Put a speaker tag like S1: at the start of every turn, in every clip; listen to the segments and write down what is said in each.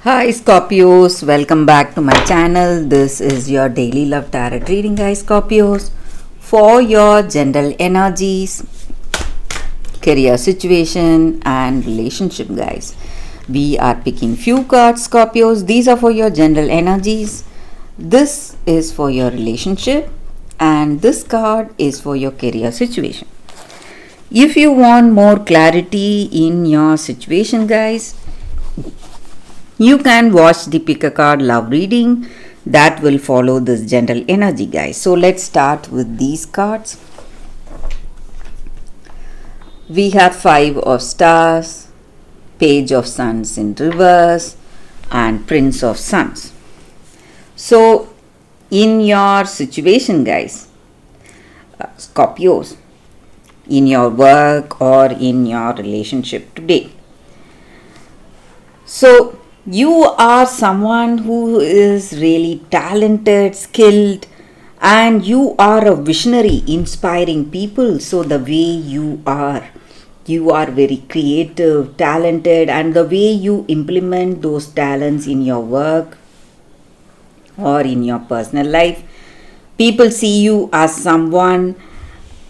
S1: Hi Scorpios, welcome back to my channel. This is your daily love tarot reading, guys. Scorpios, for your general energies, career situation, and relationship, guys. We are picking few cards, Scorpios. These are for your general energies. This is for your relationship, and this card is for your career situation. If you want more clarity in your situation, guys, you can watch the pick a card love reading that will follow this general energy, guys. So let's start with these cards. We have Five of Stars, Page of Suns in reverse, and Prince of Suns. So in your situation, guys, Scorpios, in your work or in your relationship today, so you are someone who is really talented, skilled, and you are a visionary, inspiring people. So the way you are very creative, talented, and the way you implement those talents in your work or in your personal life, people see you as someone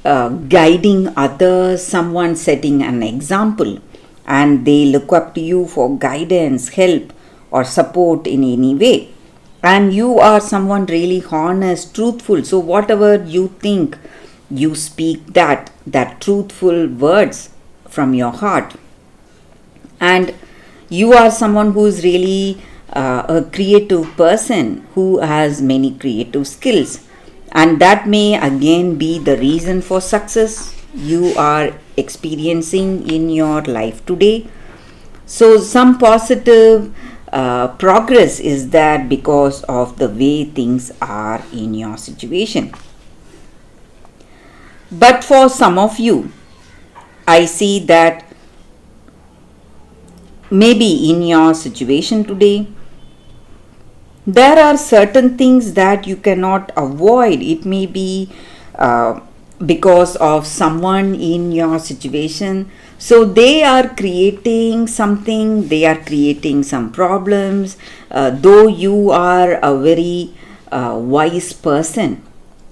S1: guiding others, someone setting an example, and they look up to you for guidance, help, or support in any way. And you are someone really honest, truthful. So whatever you think, you speak that truthful words from your heart. And you are someone who is really a creative person who has many creative skills, and that may again be the reason for success you are experiencing in your life today. So some positive progress is that because of the way things are in your situation. But for some of you, I see that maybe in your situation today, there are certain things that you cannot avoid. It may be because of someone in your situation. So they are creating something, they are creating some problems. Though you are a very wise person,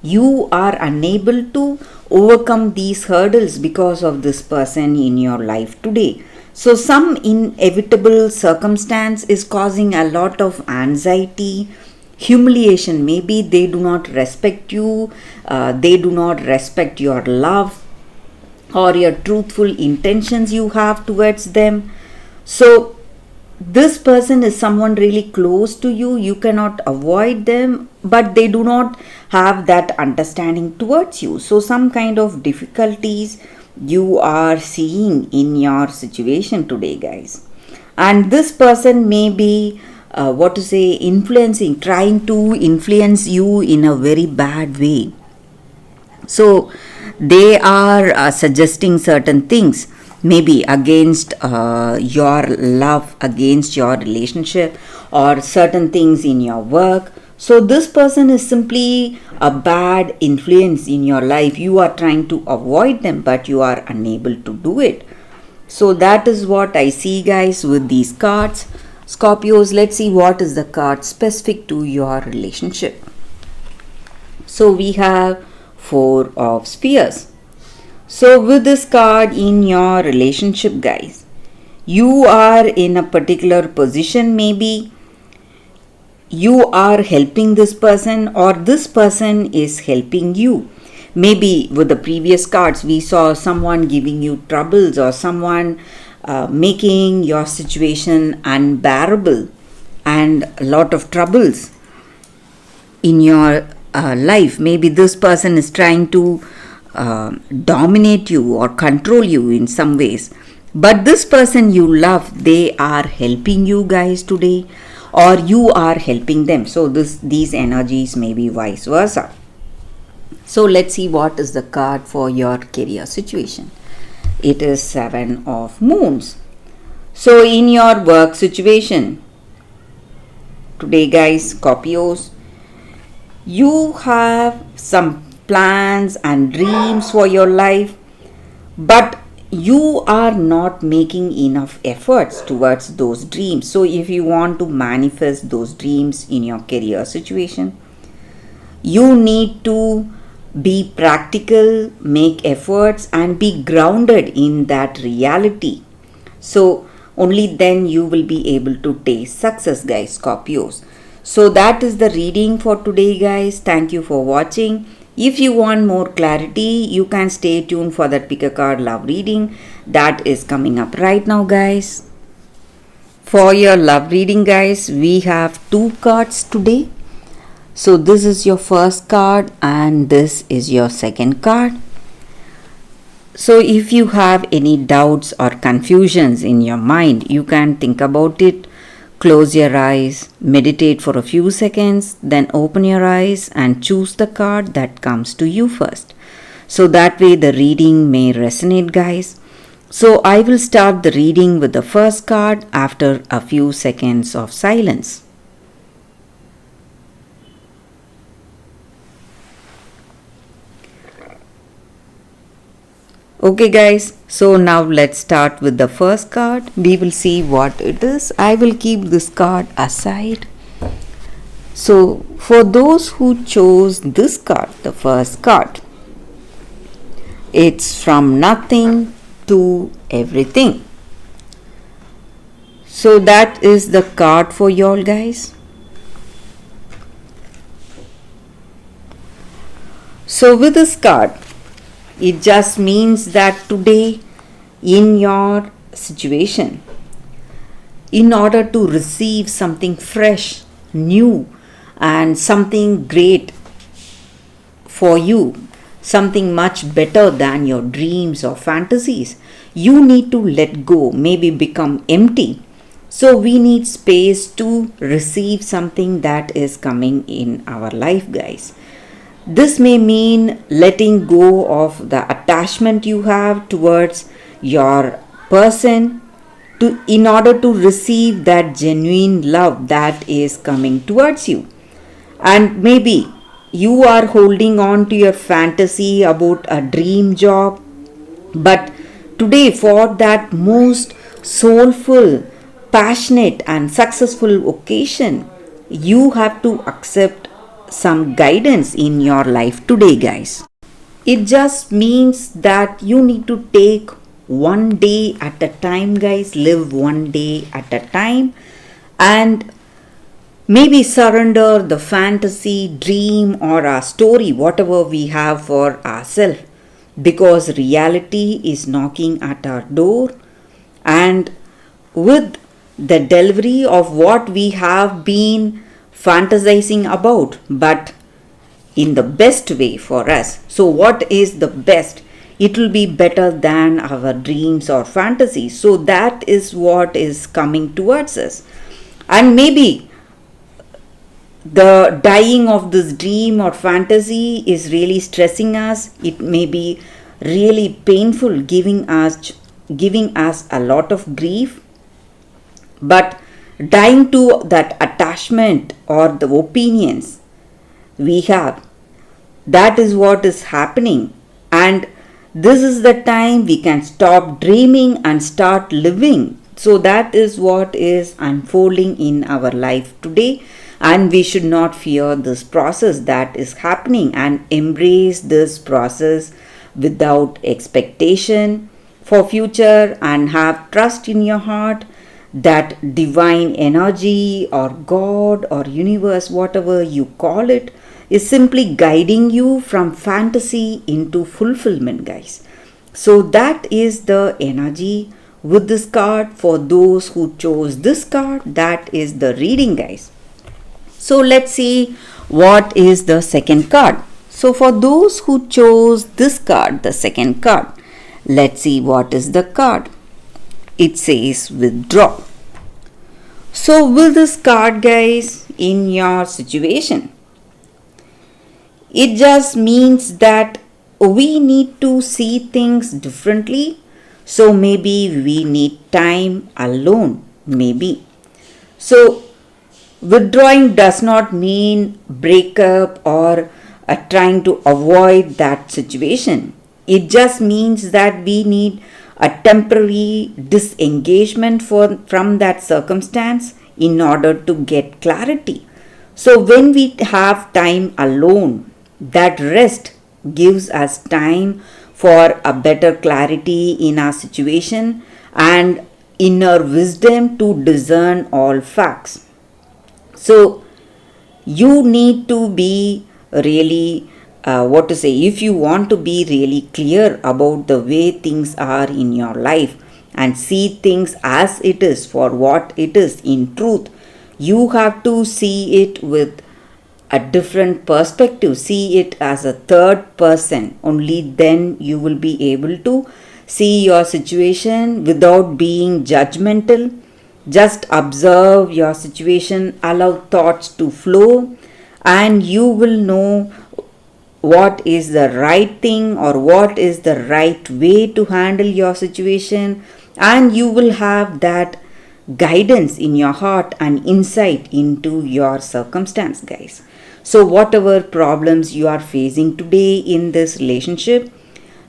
S1: you are unable to overcome these hurdles because of this person in your life today. So some inevitable circumstance is causing a lot of anxiety, humiliation. Maybe they do not respect you, they do not respect your love or your truthful intentions you have towards them. So this person is someone really close to you. You cannot avoid them, but they do not have that understanding towards you. So some kind of difficulties you are seeing in your situation today, guys. And this person may be influencing, trying to influence you in a very bad way. So they are suggesting certain things, maybe against your love, against your relationship, or certain things in your work. So this person is simply a bad influence in your life. You are trying to avoid them, but you are unable to do it. So that is what I see, guys, with these cards. Scorpios, let's see what is the card specific to your relationship. So we have Four of Spheres. So with this card in your relationship, guys, you are in a particular position. Maybe you are helping this person or this person is helping you. Maybe with the previous cards we saw someone giving you troubles or someone making your situation unbearable and a lot of troubles in your life. Maybe this person is trying to dominate you or control you in some ways. But this person you love, they are helping you, guys, today, or you are helping them. So these energies may be vice versa. So let's see what is the card for your career situation. It is Seven of Moons. So in your work situation today, guys, Scorpios, you have some plans and dreams for your life, but you are not making enough efforts towards those dreams. So if you want to manifest those dreams in your career situation, you need to be practical, make efforts, and be grounded in that reality. So only then you will be able to taste success, guys, Scorpios. So that is the reading for today, guys. Thank you for watching. If you want more clarity, you can stay tuned for that pick a card love reading that is coming up right now, guys. For your love reading, guys, we have 2 cards today. So this is your first card and this is your second card. So if you have any doubts or confusions in your mind, you can think about it. Close your eyes, meditate for a few seconds, then open your eyes and choose the card that comes to you first. So that way the reading may resonate, guys. So I will start the reading with the first card after a few seconds of silence. Okay, guys, so now let's start with the first card. We will see what it is. I will keep this card aside. So for those who chose this card, the first card, it's from nothing to everything. So that is the card for y'all, guys. So with this card, it just means that today in your situation, in order to receive something fresh, new, and something great for you, something much better than your dreams or fantasies, you need to let go, maybe become empty. So we need space to receive something that is coming in our life, guys. This may mean letting go of the attachment you have towards your person in order to receive that genuine love that is coming towards you. And maybe you are holding on to your fantasy about a dream job, but today for that most soulful, passionate and successful occasion, you have to accept some guidance in your life today, guys. It just means that you need to take one day at a time, guys. Live one day at a time and maybe surrender the fantasy, dream, or a story, whatever we have for ourselves, because reality is knocking at our door, and with the delivery of what we have been fantasizing about, but in the best way for us. So what is the best? It will be better than our dreams or fantasies. So that is what is coming towards us. And maybe the dying of this dream or fantasy is really stressing us. It may be really painful, giving us a lot of grief. But dying to that attachment or the opinions we have, that is what is happening. And this is the time we can stop dreaming and start living. So that is what is unfolding in our life today. And we should not fear this process that is happening and embrace this process without expectation for future, and have trust in your heart that divine energy or God or universe, whatever you call it, is simply guiding you from fantasy into fulfillment, guys. So that is the energy with this card. For those who chose this card, that is the reading, guys. So let's see what is the second card. So for those who chose this card, the second card, let's see what is the card. It says withdraw. So with this card, guys, in your situation, it just means that we need to see things differently. So maybe we need time alone, maybe. So withdrawing does not mean breakup or trying to avoid that situation. It just means that we need a temporary disengagement from that circumstance in order to get clarity. So, when we have time alone, that rest gives us time for a better clarity in our situation and inner wisdom to discern all facts. So, you need to be really what to say, if you want to be really clear about the way things are in your life and see things as it is for what it is in truth, you have to see it with a different perspective, see it as a third person. Only then you will be able to see your situation without being judgmental. Just observe your situation, allow thoughts to flow, and you will know what is the right thing or what is the right way to handle your situation, and you will have that guidance in your heart and insight into your circumstance, guys. So whatever problems you are facing today in this relationship,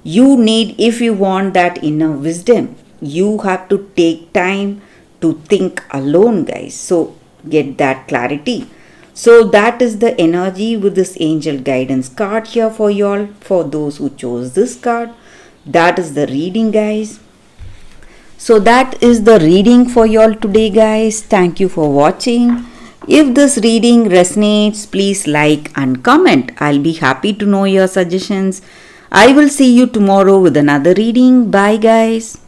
S1: you need, if you want that inner wisdom, you have to take time to think alone, guys. So get that clarity. So that is the energy with this angel guidance card here for y'all, for those who chose this card. That is the reading, guys. So that is the reading for y'all today, guys. Thank you for watching. If this reading resonates, please like and comment. I'll be happy to know your suggestions. I will see you tomorrow with another reading. Bye, guys.